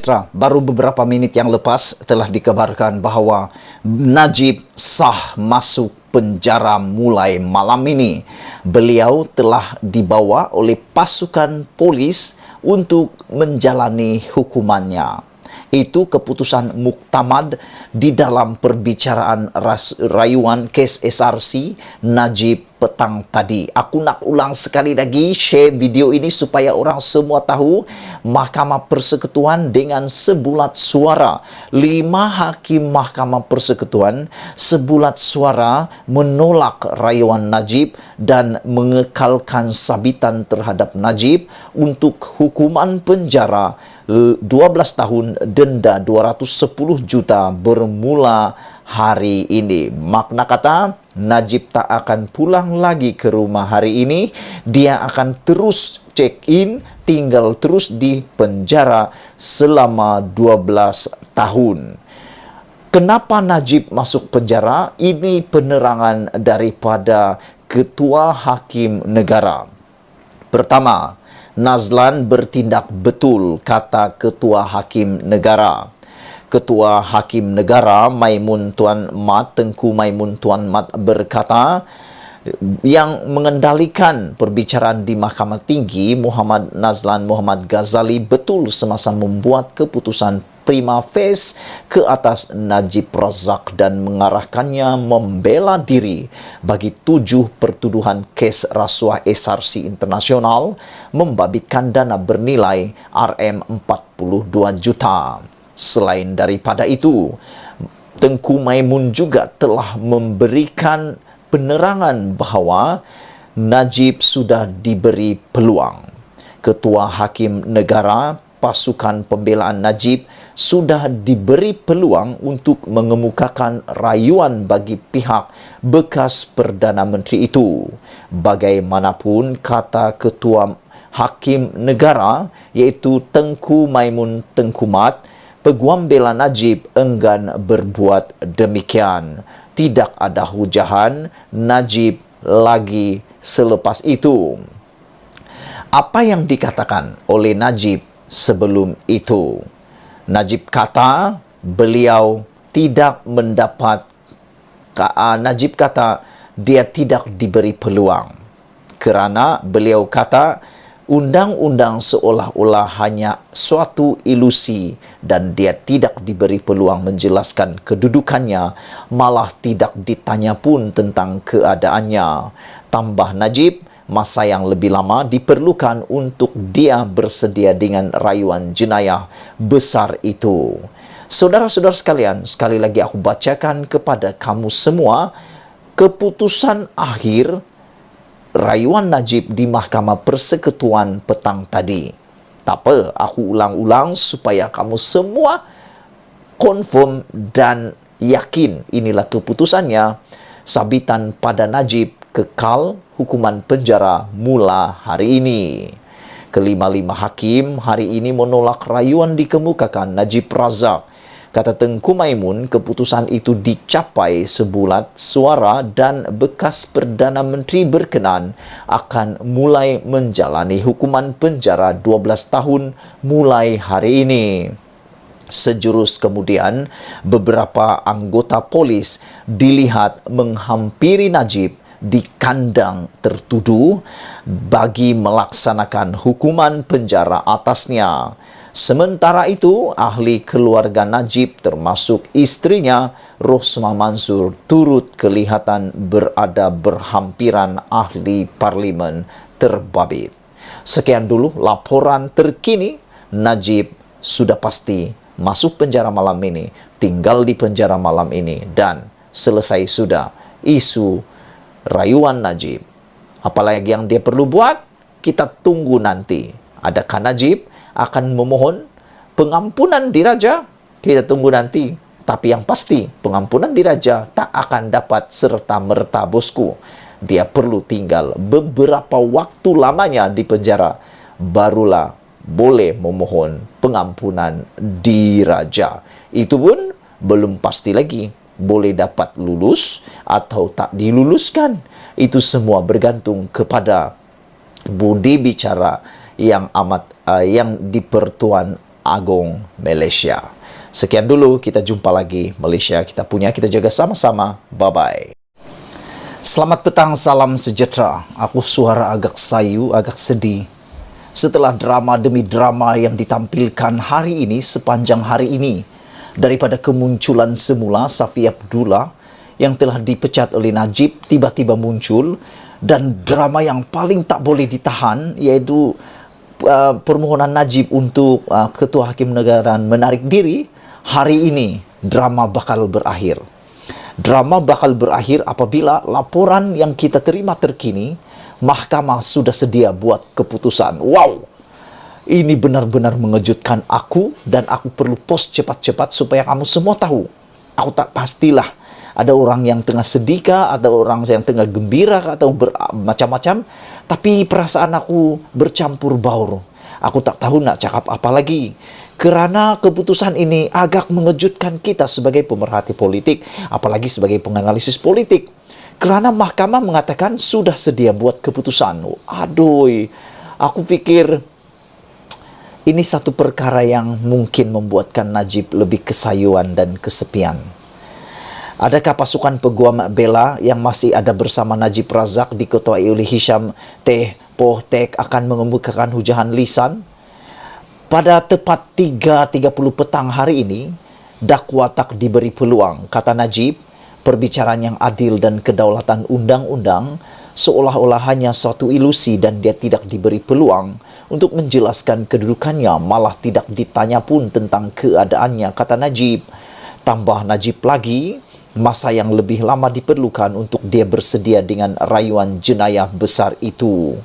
Citra, baru beberapa menit yang lepas telah dikabarkan bahawa Najib sah masuk penjara mulai malam ini. Beliau telah dibawa oleh pasukan polis untuk menjalani hukumannya. Itu keputusan muktamad di dalam perbicaraan rayuan kes SRC Najib petang tadi. Aku nak ulang sekali lagi, share video ini supaya orang semua tahu. Mahkamah Persekutuan dengan sebulat suara, 5 hakim Mahkamah Persekutuan sebulat suara menolak rayuan Najib dan mengekalkan sabitan terhadap Najib untuk hukuman penjara 12 tahun, denda 210 juta bermula hari ini. Makna kata, Najib tak akan pulang lagi ke rumah hari ini. Dia akan terus check-in, tinggal terus di penjara selama 12 tahun. Kenapa Najib masuk penjara? Ini penerangan daripada Ketua Hakim Negara. Pertama, Nazlan bertindak betul, kata Ketua Hakim Negara. Ketua Hakim Negara Maimun Tuan Mat, Tengku Maimun Tuan Mat berkata, yang mengendalikan perbicaraan di Mahkamah Tinggi, Muhammad Nazlan Muhammad Ghazali, betul semasa membuat keputusan prima facie ke atas Najib Razak dan mengarahkannya membela diri bagi 7 pertuduhan kes rasuah SRC Internasional membabitkan dana bernilai Rm42 juta. Selain daripada itu, Tengku Maimun juga telah memberikan penerangan bahawa Najib sudah diberi peluang. Ketua Hakim Negara, pasukan pembelaan Najib sudah diberi peluang untuk mengemukakan rayuan bagi pihak bekas Perdana Menteri itu. Bagaimanapun, kata Ketua Hakim Negara iaitu Tengku Maimun Tengku Mat, peguam bela Najib enggan berbuat demikian. Tidak ada hujahan Najib lagi selepas itu. Apa yang dikatakan oleh Najib sebelum itu? Najib kata beliau tidak mendapat, Najib kata dia tidak diberi peluang kerana beliau kata undang-undang seolah-olah hanya suatu ilusi dan dia tidak diberi peluang menjelaskan kedudukannya, malah tidak ditanya pun tentang keadaannya. Tambah Najib, masa yang lebih lama diperlukan untuk dia bersedia dengan rayuan jenayah besar itu. Saudara-saudara sekalian, sekali lagi aku bacakan kepada kamu semua keputusan akhir rayuan Najib di Mahkamah Persekutuan petang tadi. Tak apa, aku ulang-ulang supaya kamu semua confirm dan yakin inilah keputusannya. Sabitan pada Najib kekal hukuman penjara mula hari ini. Kelima-lima hakim hari ini menolak rayuan dikemukakan Najib Razak. Kata Tengku Maimun, keputusan itu dicapai sebulat suara dan bekas Perdana Menteri berkenan akan mulai menjalani hukuman penjara 12 tahun mulai hari ini. Sejurus kemudian, beberapa anggota polis dilihat menghampiri Najib di kandang tertuduh bagi melaksanakan hukuman penjara atasnya. Sementara itu, ahli keluarga Najib termasuk istrinya Rosmah Mansur turut kelihatan berada berhampiran ahli parlimen terbabit. Sekian dulu laporan terkini. Najib sudah pasti masuk penjara malam ini, tinggal di penjara malam ini, dan selesai sudah isu rayuan Najib. Apalagi yang dia perlu buat, kita tunggu nanti. Adakah Najib akan memohon pengampunan diraja? Kita tunggu nanti. Tapi yang pasti, pengampunan diraja tak akan dapat serta-merta, bosku. Dia perlu tinggal beberapa waktu lamanya di penjara, barulah boleh memohon pengampunan diraja. Itu pun belum pasti lagi boleh dapat lulus atau tak diluluskan. Itu semua bergantung kepada budi bicara yang amat yang di-Pertuan Agung Malaysia. Sekian dulu, kita jumpa lagi. Malaysia kita punya, kita jaga sama-sama. Bye-bye. Selamat petang, salam sejahtera. Aku suara agak sayu, agak sedih. Setelah drama demi drama yang ditampilkan hari ini, sepanjang hari ini, daripada kemunculan semula Safi Abdullah yang telah dipecat oleh Najib tiba-tiba muncul, dan drama yang paling tak boleh ditahan iaitu permohonan Najib untuk Ketua Hakim Negara menarik diri. Hari ini drama bakal berakhir. Drama bakal berakhir apabila laporan yang kita terima terkini, mahkamah sudah sedia buat keputusan. Wow! Ini benar-benar mengejutkan aku, dan aku perlu post cepat-cepat supaya kamu semua tahu. Aku tak pastilah ada orang yang tengah sedih kah, atau orang yang tengah gembira kah, atau macam-macam. Tapi perasaan aku bercampur baur. Aku tak tahu nak cakap apa lagi. Kerana keputusan ini agak mengejutkan kita sebagai pemerhati politik, apalagi sebagai penganalisis politik. Kerana mahkamah mengatakan sudah sedia buat keputusan. Aduh, aku pikir ini satu perkara yang mungkin membuatkan Najib lebih kesayuan dan kesepian. Adakah pasukan peguam bela yang masih ada bersama Najib Razak diketuai oleh Hisham Teh Poh Tek akan mengemukakan hujahan lisan? Pada tepat 3.30 petang hari ini, dakwa tak diberi peluang, kata Najib. Perbicaraan yang adil dan kedaulatan undang-undang seolah-olah hanya suatu ilusi dan dia tidak diberi peluang untuk menjelaskan kedudukannya, malah tidak ditanya pun tentang keadaannya, kata Najib. Tambah Najib lagi, masa yang lebih lama diperlukan untuk dia bersedia dengan rayuan jenayah besar itu.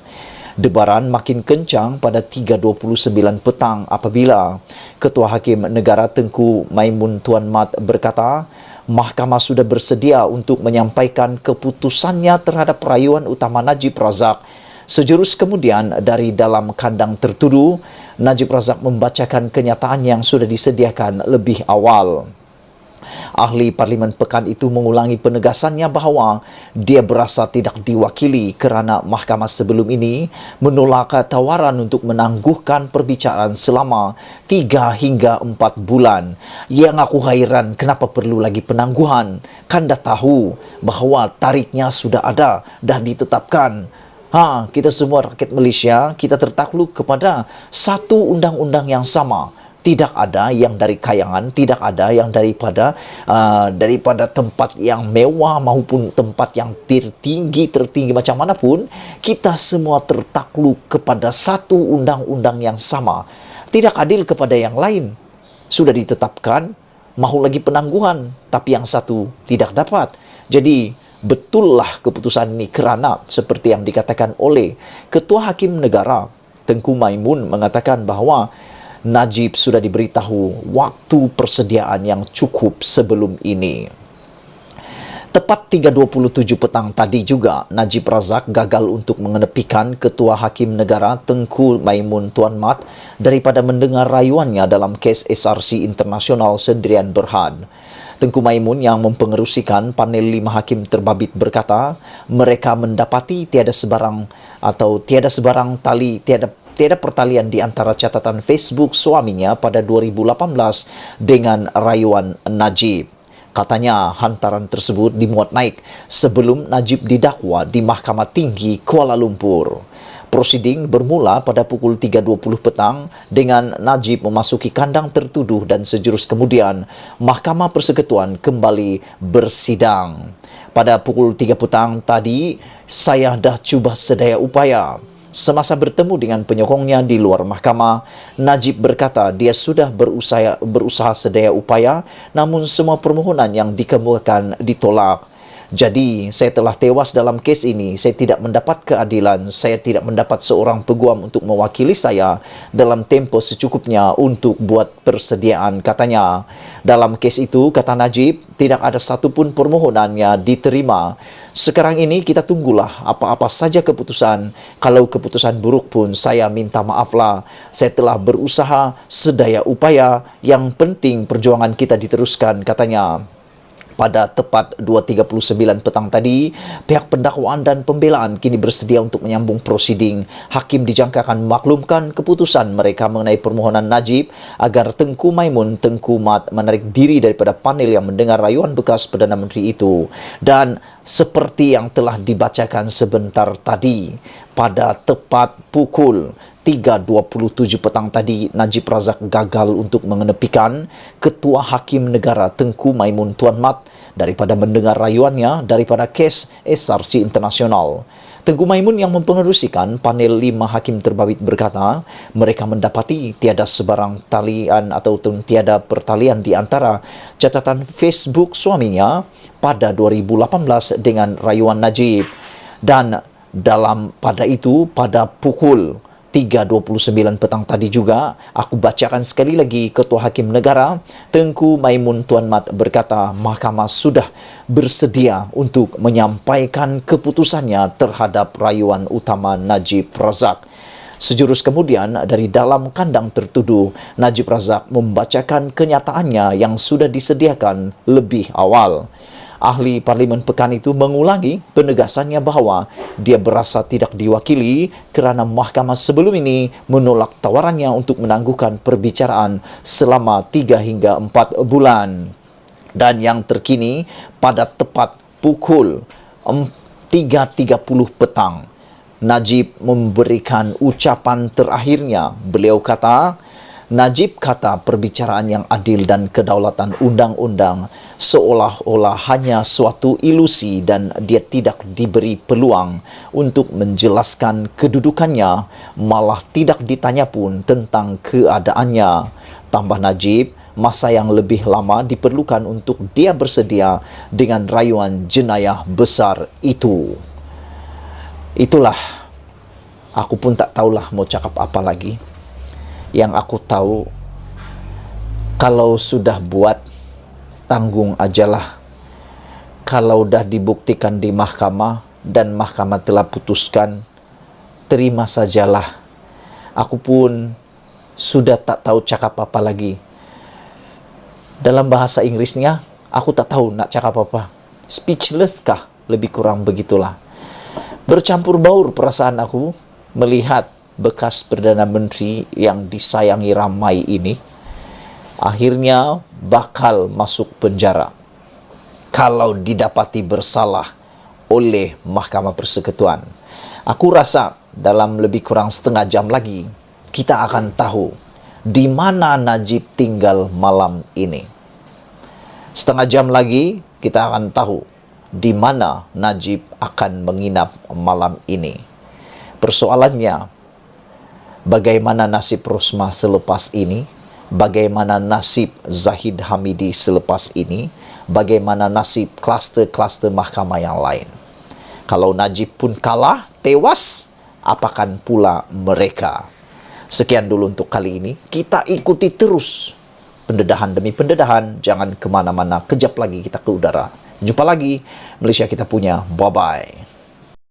Debaran makin kencang pada 3.29 petang apabila Ketua Hakim Negara Tengku Maimun Tuan Mat berkata, mahkamah sudah bersedia untuk menyampaikan keputusannya terhadap rayuan utama Najib Razak. Sejurus kemudian dari dalam kandang tertuduh, Najib Razak membacakan kenyataan yang sudah disediakan lebih awal. Ahli Parlimen Pekan itu mengulangi penegasannya bahawa dia berasa tidak diwakili kerana mahkamah sebelum ini menolak tawaran untuk menangguhkan perbicaraan selama 3 hingga 4 bulan. Yang aku hairan kenapa perlu lagi penangguhan? Kan dah tahu bahawa tariknya sudah ada, dah ditetapkan. Kita semua rakyat Malaysia, kita tertakluk kepada satu undang-undang yang sama. Tidak ada yang dari kayangan, tidak ada yang daripada tempat yang mewah maupun tempat yang tertinggi macam mana pun. Kita semua tertakluk kepada satu undang-undang yang sama. Tidak adil kepada yang lain. Sudah ditetapkan, mahu lagi penangguhan, tapi yang satu tidak dapat. Jadi, betullah keputusan ini kerana seperti yang dikatakan oleh Ketua Hakim Negara Tengku Maimun mengatakan bahawa Najib sudah diberitahu waktu persediaan yang cukup sebelum ini. Tepat 3.27 petang tadi juga, Najib Razak gagal untuk mengenepikan Ketua Hakim Negara Tengku Maimun Tuan Mat daripada mendengar rayuannya dalam kes SRC Internasional Sendirian Berhad. Tengku Maimun yang mempengerusikan panel 5 hakim terbabit berkata, mereka mendapati tiada sebarang pertalian di antara catatan Facebook suaminya pada 2018 dengan rayuan Najib. Katanya hantaran tersebut dimuat naik sebelum Najib didakwa di Mahkamah Tinggi Kuala Lumpur. Prosiding bermula pada pukul 3.20 petang dengan Najib memasuki kandang tertuduh dan sejurus kemudian Mahkamah Persekutuan kembali bersidang. Pada pukul 3 petang tadi, saya dah cuba sedaya upaya. Semasa bertemu dengan penyokongnya di luar mahkamah, Najib berkata dia sudah berusaha sedaya upaya, namun semua permohonan yang dikemukakan ditolak. Jadi, saya telah tewas dalam kes ini. Saya tidak mendapat keadilan. Saya tidak mendapat seorang peguam untuk mewakili saya dalam tempoh secukupnya untuk buat persediaan, katanya. Dalam kes itu, kata Najib, tidak ada satupun permohonannya diterima. Sekarang ini kita tunggulah apa-apa saja keputusan. Kalau keputusan buruk pun saya minta maaflah. Saya telah berusaha sedaya upaya. Yang penting perjuangan kita diteruskan, katanya. Pada tepat 2.39 petang tadi, pihak pendakwaan dan pembelaan kini bersedia untuk menyambung prosiding. Hakim dijangka akan memaklumkan keputusan mereka mengenai permohonan Najib agar Tengku Maimun Tengku Mat menarik diri daripada panel yang mendengar rayuan bekas Perdana Menteri itu. Dan seperti yang telah dibacakan sebentar tadi, pada tepat pukul 3.27 petang tadi, Najib Razak gagal untuk mengenepikan Ketua Hakim Negara Tengku Maimun Tuan Mat daripada mendengar rayuannya daripada kes SRC Internasional. Tengku Maimun yang mempengerusikan panel 5 hakim terbabit berkata, mereka mendapati tiada sebarang talian atau tiada pertalian di antara catatan Facebook suaminya pada 2018 dengan rayuan Najib. Dan pada pukul 3.29 petang tadi juga, aku bacakan sekali lagi, Ketua Hakim Negara Tengku Maimun Tuan Mat berkata mahkamah sudah bersedia untuk menyampaikan keputusannya terhadap rayuan utama Najib Razak. Sejurus kemudian, dari dalam kandang tertuduh, Najib Razak membacakan kenyataannya yang sudah disediakan lebih awal. Ahli Parlimen Pekan itu mengulangi penegasannya bahawa dia berasa tidak diwakili kerana mahkamah sebelum ini menolak tawarannya untuk menangguhkan perbicaraan selama 3 hingga 4 bulan. Dan yang terkini, pada tepat pukul 3.30 petang, Najib memberikan ucapan terakhirnya. Beliau kata, Najib kata perbicaraan yang adil dan kedaulatan undang-undang seolah-olah hanya suatu ilusi dan dia tidak diberi peluang untuk menjelaskan kedudukannya, malah tidak ditanya pun tentang keadaannya. Tambah Najib, masa yang lebih lama diperlukan untuk dia bersedia dengan rayuan jenayah besar itu. Itulah, aku pun tak tahulah mau cakap apa lagi. Yang aku tahu, kalau sudah buat, tanggung ajalah. Kalau dah dibuktikan di mahkamah dan mahkamah telah putuskan, terima sajalah. Aku pun sudah tak tahu cakap apa lagi. Dalam bahasa Inggrisnya, aku tak tahu nak cakap apa. Speechless kah? Lebih kurang begitulah. Bercampur baur perasaan aku melihat bekas Perdana Menteri yang disayangi ramai ini akhirnya bakal masuk penjara kalau didapati bersalah oleh Mahkamah Persekutuan. Aku rasa dalam lebih kurang setengah jam lagi kita akan tahu di mana Najib tinggal malam ini. Setengah jam lagi kita akan tahu di mana Najib akan menginap malam ini. Persoalannya, bagaimana nasib Rosmah selepas ini? Bagaimana nasib Zahid Hamidi selepas ini? Bagaimana nasib kluster-kluster mahkamah yang lain? Kalau Najib pun kalah, tewas, apakan pula mereka? Sekian dulu untuk kali ini. Kita ikuti terus pendedahan demi pendedahan. Jangan kemana-mana, kejap lagi kita ke udara. Jumpa lagi, Malaysia kita punya. Bye-bye.